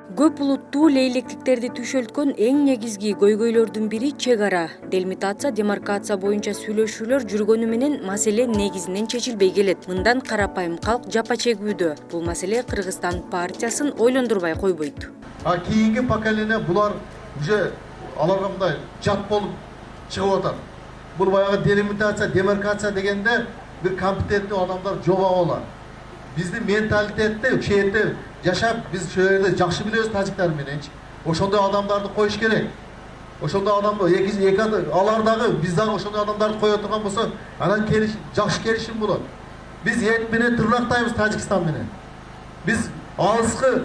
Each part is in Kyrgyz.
Көп улуттуу лейлектиктерди түшөлткөн эң негизги көйгөйлөрдүн бири чек ара, делимитация, демаркация боюнча сүйлөшүүлөр жүргөнү менен маселе негизинен чечилбей келет. Мындан карапайым калк жапа чегүүдө. Бул маселе Кыргызстан партиясын ойлондурбай койбойт. Кийинки поколение булар уже аларга мындай жат болуп чыгып атат. Бул баягы делимитация, демаркация дегенде бир компетенттүү адамдар жоба болот. Биздин менталитетте, шээрде жашап, биз ошол жерде жакшы билебиз тажиктар мененчи. Ошондой адамдарды коюш керек. Ошондой адамдар алар дагы биз дагы ошондой адамдарды кое турган болсо, анан жакшы келишим болот. Биз эт менен тырнактайбыз Тажикстан менен. Биз алыскы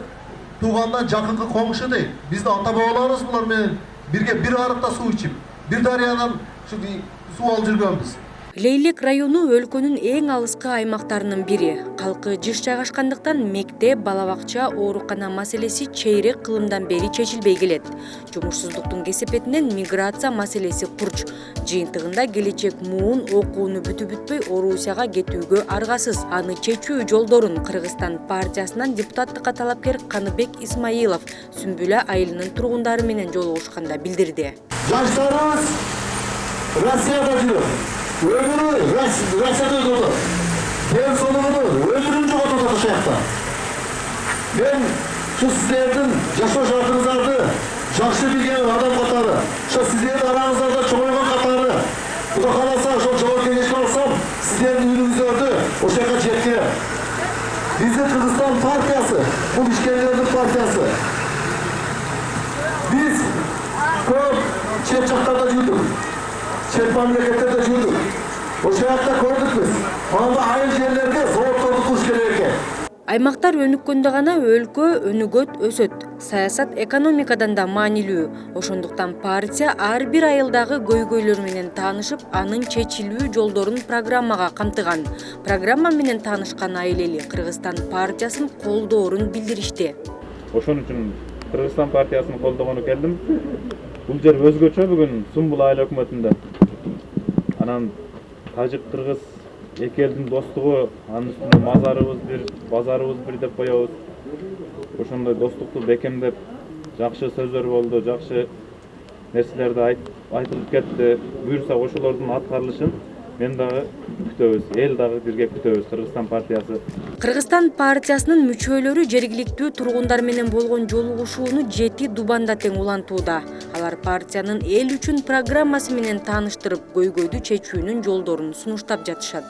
туугандан жакынкы коңшу дейт. Биздин ата бабаларыбыз булар менен бирге бир арыкта суу ичип, бир дарыядан суу алып жүргөнбүз. Лейлек району өлкөнүн эң алыскы аймактарынын бири. Калкы жыш жайгашкандыктан мектеп, бала бакча, оорукана маселеси чейрек кылымдан бери чечилбей келет. Жумушсуздуктун кесепетинен миграция маселеси курч. Жыйынтыгында келечек муун окууну бүтүп-бүтпөй Орусияга кетүүгө аргасыз. Аны чечүү жолдорун Кыргызстан партиясынан депутаттыкка талапкер Каныбек Исмаилов Сүмбүлө айылынын тургундары менен жолугушканда билдирди. Жаштарыбыз Россияда жүрөт. Ömrünü Rusya'da durdu. Ben sonunu ömrünü joğotadı bu şehirde. Ben şu sizlerden yaşa şartınızlardı, жақсы bilgen adam katarı, şu sizlerin aranızlarda çoğuygan katarı, bu da kalasa, şu çoğu kengeşme alsam, sizlerin ürününüzü ördü, o şehirde çekti. Bizde Kırgızstan partiyası, bu işkenlerin partiyası. Biz köp çepçaklarda yürüdük. Çet memleketlerde yürüdük. O şehatta gördük biz. Anda ayıl yerlerge soğuklardı kuş gerek. Аймактар өнүккөндө гана өлкө өнүгөт, өсөт. Саясат экономикадан да маанилүү. Ошондуктан партия ар бир айылдагы көйгөйлөр менен таанышып, анын чечилүү жолдорун программага камтыган. Программа менен таанышкан айыл эли Кыргызстан партиясын колдоорун билдиришти. Ошон үчүн Кыргызстан партиясын колдогону келдим. Бул жер өзгөчө бүгүн Сумбул айыл өкмөтүндө. Анан тажик-кыргыз эки элдин достугу, анын үстүнө мазарыбыз бир, базарыбыз бир деп коебуз. Ошондой достукту бекемдеп, жакшы сөздөр болду, жакшы нерселерди айтылып кетти. Буюрса ошолордун аткарылышын мен дагы күтөбүз, эл дагы бирге күтөбүз, Кыргызстан партиясы. Кыргызстан партиясынын мүчөлөрү жергиликтүү тургундар менен болгон жолугушууну 7 Дубанда тең улантууда. Алар партиянын эл үчүн программасы менен тааныштырып, көйгөйдү чечүүнүн жолдорун сунуштап жатышат.